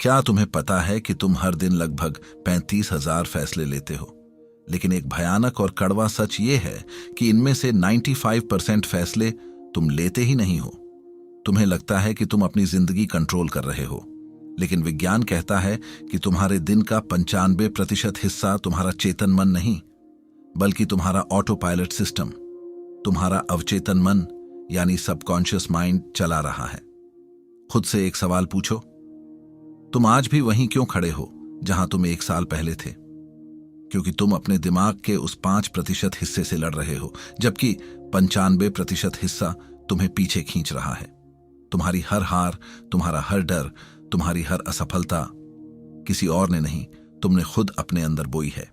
क्या तुम्हें पता है कि तुम हर दिन लगभग 35,000 फैसले लेते हो, लेकिन एक भयानक और कड़वा सच ये है कि इनमें से 95% फैसले तुम लेते ही नहीं हो। तुम्हें लगता है कि तुम अपनी जिंदगी कंट्रोल कर रहे हो, लेकिन विज्ञान कहता है कि तुम्हारे दिन का 95% हिस्सा तुम्हारा चेतन मन नहीं, बल्कि तुम्हारा ऑटो पायलट सिस्टम, तुम्हारा अवचेतन मन यानी सबकॉन्शियस माइंड चला रहा है। खुद से एक सवाल पूछो, तुम आज भी वहीं क्यों खड़े हो जहां तुम 1 साल पहले थे? क्योंकि तुम अपने दिमाग के उस 5% हिस्से से लड़ रहे हो, जबकि 95% हिस्सा तुम्हें पीछे खींच रहा है। तुम्हारी हर हार, तुम्हारा हर डर, तुम्हारी हर असफलता किसी और ने नहीं, तुमने खुद अपने अंदर बोई है।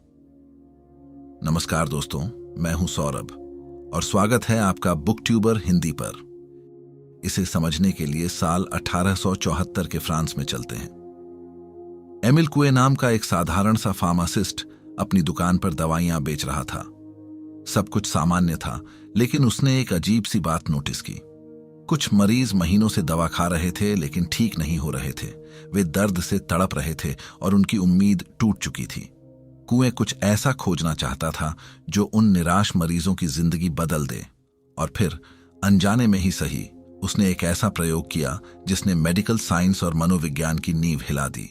नमस्कार दोस्तों, मैं हूं सौरभ और स्वागत है आपका बुक ट्यूबर हिंदी पर। इसे समझने के लिए साल 1874 के फ्रांस में चलते हैं। एमिल कुए नाम का एक साधारण सा फार्मासिस्ट अपनी दुकान पर दवाइयां बेच रहा था। सब कुछ सामान्य था, लेकिन उसने एक अजीब सी बात नोटिस की। कुछ मरीज महीनों से दवा खा रहे थे लेकिन ठीक नहीं हो रहे थे। वे दर्द से तड़प रहे थे और उनकी उम्मीद टूट चुकी थी। कुएं कुछ ऐसा खोजना चाहता था जो उन निराश मरीजों की जिंदगी बदल दे। और फिर अनजाने में ही सही, उसने एक ऐसा प्रयोग किया जिसने मेडिकल साइंस और मनोविज्ञान की नींव हिला दी।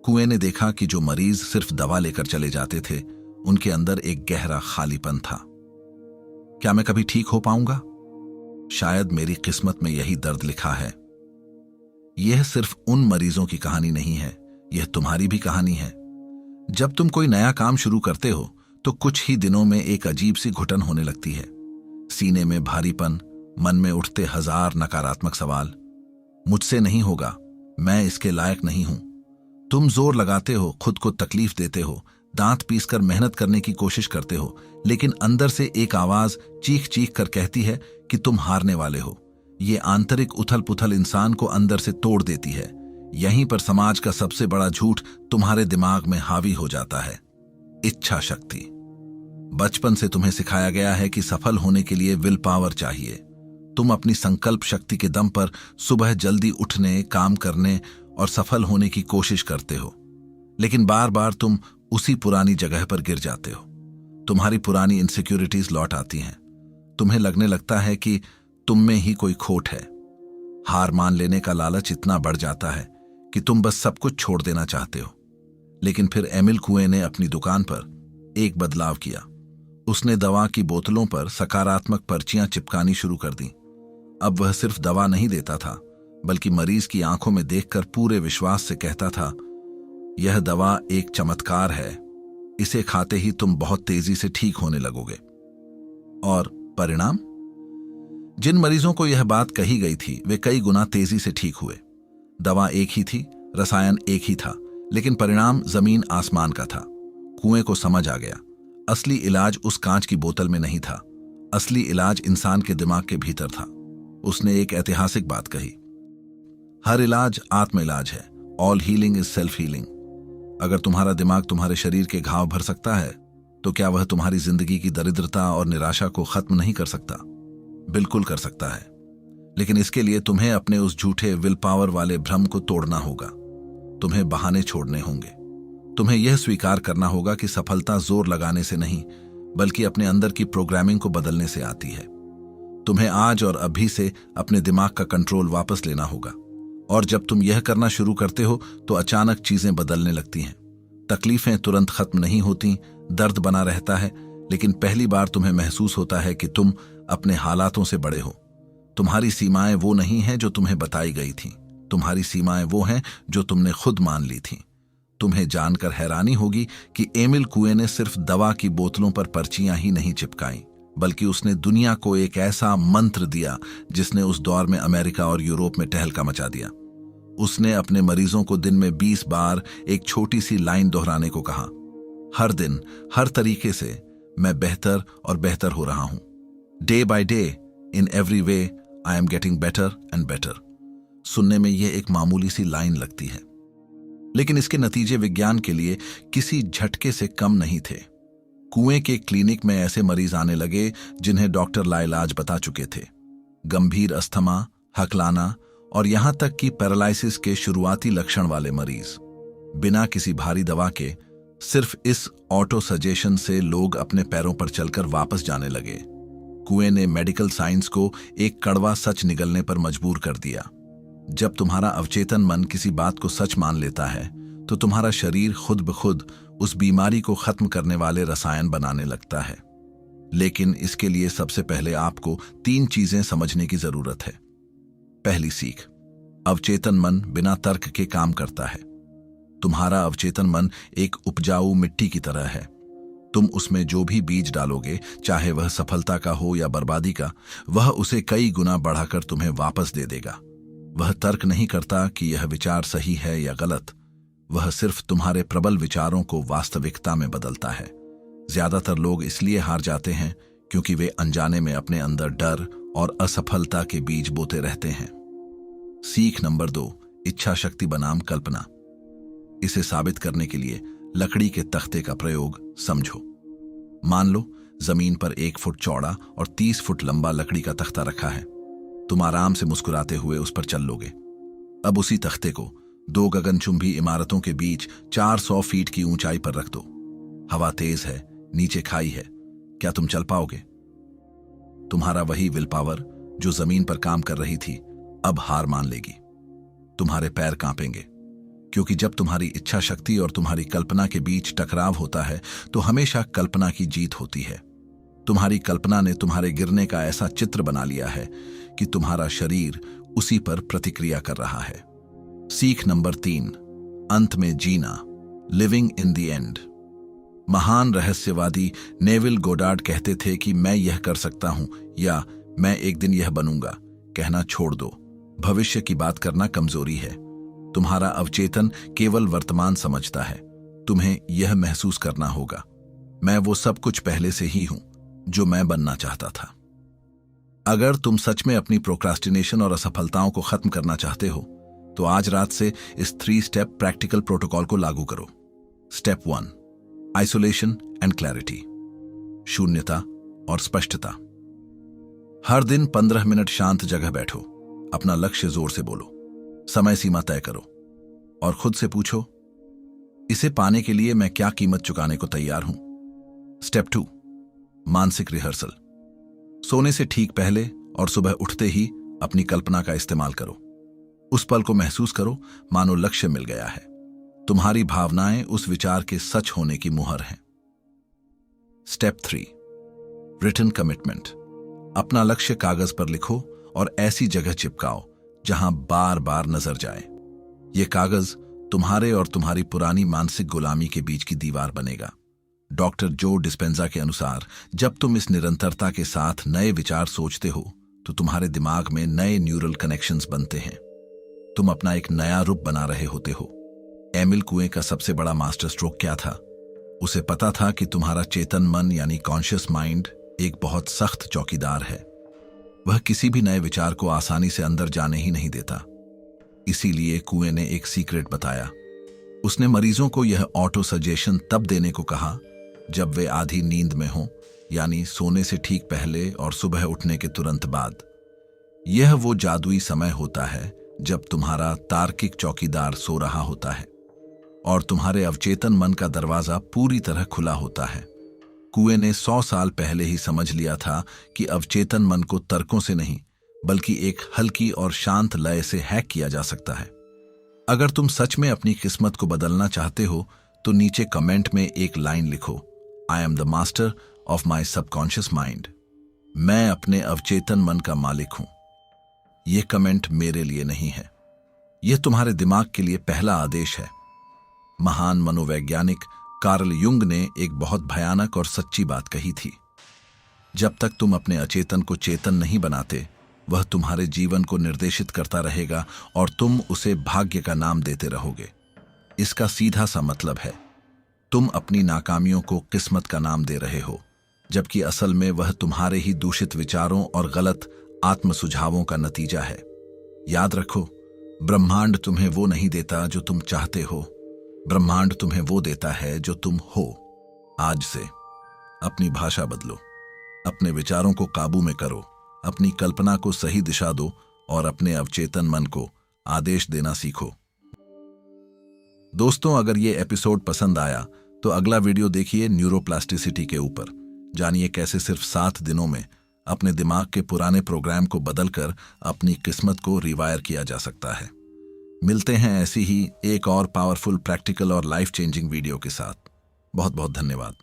कुएं ने देखा कि जो मरीज सिर्फ दवा लेकर चले जाते थे, उनके अंदर एक गहरा खालीपन था। क्या मैं कभी ठीक हो पाऊंगा? शायद मेरी किस्मत में यही दर्द लिखा है। यह सिर्फ उन मरीजों की कहानी नहीं है, यह तुम्हारी भी कहानी है। जब तुम कोई नया काम शुरू करते हो तो कुछ ही दिनों में एक अजीब सी घुटन होने लगती है। सीने में भारीपन, मन में उठते 1000 नकारात्मक सवाल। मुझसे नहीं होगा, मैं इसके लायक नहीं हूं। तुम जोर लगाते हो, खुद को तकलीफ देते हो, दांत पीसकर मेहनत करने की कोशिश करते हो, लेकिन अंदर से एक आवाज चीख चीख कर कहती है कि तुम हारने वाले हो। ये आंतरिक उथल पुथल इंसान को अंदर से तोड़ देती है। यहीं पर समाज का सबसे बड़ा झूठ तुम्हारे दिमाग में हावी हो जाता है, इच्छा शक्ति। बचपन से तुम्हें सिखाया गया है कि सफल होने के लिए विल पावर चाहिए। तुम अपनी संकल्प शक्ति के दम पर सुबह जल्दी उठने, काम करने और सफल होने की कोशिश करते हो, लेकिन बार बार तुम उसी पुरानी जगह पर गिर जाते हो। तुम्हारी पुरानी इनसिक्योरिटीज लौट आती हैं। तुम्हें लगने लगता है कि तुम में ही कोई खोट है। हार मान लेने का लालच इतना बढ़ जाता है कि तुम बस सब कुछ छोड़ देना चाहते हो। लेकिन फिर एमिल कुए ने अपनी दुकान पर एक बदलाव किया। उसने दवा की बोतलों पर सकारात्मक पर्चियां चिपकानी शुरू कर दी। अब वह सिर्फ दवा नहीं देता था, बल्कि मरीज की आंखों में देखकर पूरे विश्वास से कहता था, यह दवा एक चमत्कार है, इसे खाते ही तुम बहुत तेजी से ठीक होने लगोगे। और परिणाम? जिन मरीजों को यह बात कही गई थी वे कई गुना तेजी से ठीक हुए। दवा एक ही थी, रसायन एक ही था, लेकिन परिणाम जमीन आसमान का था। कुएं को समझ आ गया, असली इलाज उस कांच की बोतल में नहीं था, असली इलाज इंसान के दिमाग के भीतर था। उसने एक ऐतिहासिक बात कही, हर इलाज आत्म इलाज है। All healing is self healing. अगर तुम्हारा दिमाग तुम्हारे शरीर के घाव भर सकता है, तो क्या वह तुम्हारी जिंदगी की दरिद्रता और निराशा को खत्म नहीं कर सकता? बिल्कुल कर सकता है, लेकिन इसके लिए तुम्हें अपने उस झूठे विल पावर वाले भ्रम को तोड़ना होगा। तुम्हें बहाने छोड़ने होंगे। तुम्हें यह स्वीकार करना होगा कि सफलता जोर लगाने से नहीं, बल्कि अपने अंदर की प्रोग्रामिंग को बदलने से आती है। तुम्हें आज और अभी से अपने दिमाग का कंट्रोल वापस लेना होगा। और जब तुम यह करना शुरू करते हो तो अचानक चीजें बदलने लगती हैं। तकलीफें तुरंत खत्म नहीं होती, दर्द बना रहता है, लेकिन पहली बार तुम्हें महसूस होता है कि तुम अपने हालातों से बड़े हो। तुम्हारी सीमाएं वो नहीं हैं जो तुम्हें बताई गई थीं, तुम्हारी सीमाएं वो हैं जो तुमने खुद मान ली थीं। तुम्हें जानकर हैरानी होगी कि एमिल कुए ने सिर्फ दवा की बोतलों पर पर्चियां ही नहीं चिपकाई, बल्कि उसने दुनिया को एक ऐसा मंत्र दिया जिसने उस दौर में अमेरिका और यूरोप में टहलका मचा दिया। उसने अपने मरीजों को दिन में 20 बार एक छोटी सी लाइन दोहराने को कहा, हर दिन, हर तरीके से मैं बेहतर और बेहतर हो रहा हूं। Day by day, in every way, I am getting better and better. सुनने में यह एक मामूली सी लाइन लगती है, लेकिन इसके नतीजे विज्ञान के लिए किसी झटके से कम नहीं थे। कुएं के क्लिनिक में ऐसे मरीज आने लगे जिन्हें डॉक्टर लाइलाज बता चुके थे। गंभीर अस्थमा, हकलाना और यहां तक कि पैरालिसिस के शुरुआती लक्षण वाले मरीज। बिना किसी भारी दवा के सिर्फ इस ऑटो सजेशन से लोग अपने पैरों पर चलकर वापस जाने लगे। कुएं ने मेडिकल साइंस को एक कड़वा सच निगलने पर मजबूर कर दिया। जब तुम्हारा अवचेतन मन किसी बात को सच मान लेता है तो तुम्हारा शरीर खुद ब खुद उस बीमारी को खत्म करने वाले रसायन बनाने लगता है। लेकिन इसके लिए सबसे पहले आपको 3 चीजें समझने की जरूरत है। पहली सीख, अवचेतन मन बिना तर्क के काम करता है। तुम्हारा अवचेतन मन एक उपजाऊ मिट्टी की तरह है। तुम उसमें जो भी बीज डालोगे, चाहे वह सफलता का हो या बर्बादी का, वह उसे कई गुना बढ़ाकर तुम्हें वापस दे देगा। वह तर्क नहीं करता कि यह विचार सही है या गलत। वह सिर्फ तुम्हारे प्रबल विचारों को वास्तविकता में बदलता है। ज्यादातर लोग इसलिए हार जाते हैं क्योंकि वे अनजाने में अपने अंदर डर और असफलता के बीज बोते रहते हैं। सीख नंबर 2, इच्छा शक्ति बनाम कल्पना। इसे साबित करने के लिए लकड़ी के तख्ते का प्रयोग समझो। मान लो जमीन पर 1 फुट चौड़ा और 30 फुट लंबा लकड़ी का तख्ता रखा है। तुम आराम से मुस्कुराते हुए उस पर चल लोगे। अब उसी तख्ते को 2 गगनचुंबी इमारतों के बीच 400 फीट की ऊंचाई पर रख दो। हवा तेज है, नीचे खाई है, क्या तुम चल पाओगे? तुम्हारा वही विल पावर जो जमीन पर काम कर रही थी अब हार मान लेगी। तुम्हारे पैर कांपेंगे, क्योंकि जब तुम्हारी इच्छा शक्ति और तुम्हारी कल्पना के बीच टकराव होता है तो हमेशा कल्पना की जीत होती है। तुम्हारी कल्पना ने तुम्हारे गिरने का ऐसा चित्र बना लिया है कि तुम्हारा शरीर उसी पर प्रतिक्रिया कर रहा है। सीख नंबर 3, अंत में जीना, लिविंग इन द एंड। महान रहस्यवादी नेविल गोडार्ड कहते थे कि मैं यह कर सकता हूं या मैं एक दिन यह बनूंगा कहना छोड़ दो। भविष्य की बात करना कमजोरी है। तुम्हारा अवचेतन केवल वर्तमान समझता है। तुम्हें यह महसूस करना होगा, मैं वो सब कुछ पहले से ही हूं जो मैं बनना चाहता था। अगर तुम सच में अपनी प्रोक्रास्टिनेशन और असफलताओं को खत्म करना चाहते हो तो आज रात से इस 3 स्टेप प्रैक्टिकल प्रोटोकॉल को लागू करो। स्टेप 1, आइसोलेशन एंड क्लैरिटी, शून्यता और स्पष्टता। हर दिन 15 मिनट शांत जगह बैठो, अपना लक्ष्य जोर से बोलो, समय सीमा तय करो और खुद से पूछो, इसे पाने के लिए मैं क्या कीमत चुकाने को तैयार हूं। स्टेप 2, मानसिक रिहर्सल। सोने से ठीक पहले और सुबह उठते ही अपनी कल्पना का इस्तेमाल करो। उस पल को महसूस करो मानो लक्ष्य मिल गया है। तुम्हारी भावनाएं उस विचार के सच होने की मुहर हैं। Step 3, written commitment. अपना लक्ष्य कागज पर लिखो और ऐसी जगह चिपकाओ जहां बार बार नजर जाए। यह कागज तुम्हारे और तुम्हारी पुरानी मानसिक गुलामी के बीच की दीवार बनेगा। डॉक्टर जो डिस्पेंजा के अनुसार जब तुम इस निरंतरता के साथ नए विचार सोचते हो तो तुम्हारे दिमाग में नए न्यूरल कनेक्शंस बनते हैं। तुम अपना एक नया रूप बना रहे होते हो। एमिल कुएं का सबसे बड़ा मास्टर स्ट्रोक क्या था? उसे पता था कि तुम्हारा चेतन मन यानी कॉन्शियस माइंड एक बहुत सख्त चौकीदार है। वह किसी भी नए विचार को आसानी से अंदर जाने ही नहीं देता। इसीलिए कुएं ने एक सीक्रेट बताया। उसने मरीजों को यह ऑटो सजेशन तब देने को कहा जब वे आधी नींद में हों, यानी सोने से ठीक पहले और सुबह उठने के तुरंत बाद। यह वो जादुई समय होता है जब तुम्हारा तार्किक चौकीदार सो रहा होता है और तुम्हारे अवचेतन मन का दरवाजा पूरी तरह खुला होता है। कुएं ने 100 साल पहले ही समझ लिया था कि अवचेतन मन को तर्कों से नहीं बल्कि एक हल्की और शांत लय से हैक किया जा सकता है। अगर तुम सच में अपनी किस्मत को बदलना चाहते हो तो नीचे कमेंट में एक लाइन लिखो, I am the master of my subconscious mind. मैं अपने अवचेतन मन का मालिक हूं। यह कमेंट मेरे लिए नहीं है, यह तुम्हारे दिमाग के लिए पहला आदेश है। महान मनोवैज्ञानिक कार्ल युंग ने एक बहुत भयानक और सच्ची बात कही थी, जब तक तुम अपने अचेतन को चेतन नहीं बनाते वह तुम्हारे जीवन को निर्देशित करता रहेगा और तुम उसे भाग्य का नाम देते रहोगे। इसका सीधा सा मतलब है तुम अपनी नाकामियों को किस्मत का नाम दे रहे हो, जबकि असल में वह तुम्हारे ही दूषित विचारों और गलत आत्म सुझावों का नतीजा है। याद रखो, ब्रह्मांड तुम्हें वो नहीं देता जो तुम चाहते हो, ब्रह्मांड तुम्हें वो देता है जो तुम हो। आज से अपनी भाषा बदलो, अपने विचारों को काबू में करो, अपनी कल्पना को सही दिशा दो और अपने अवचेतन मन को आदेश देना सीखो। दोस्तों, अगर ये एपिसोड पसंद आया तो अगला वीडियो देखिए न्यूरोप्लास्टिसिटी के ऊपर। जानिए कैसे सिर्फ 7 दिनों में अपने दिमाग के पुराने प्रोग्राम को बदलकर अपनी किस्मत को रिवायर किया जा सकता है। मिलते हैं ऐसी ही एक और पावरफुल, प्रैक्टिकल और लाइफ चेंजिंग वीडियो के साथ। बहुत बहुत धन्यवाद।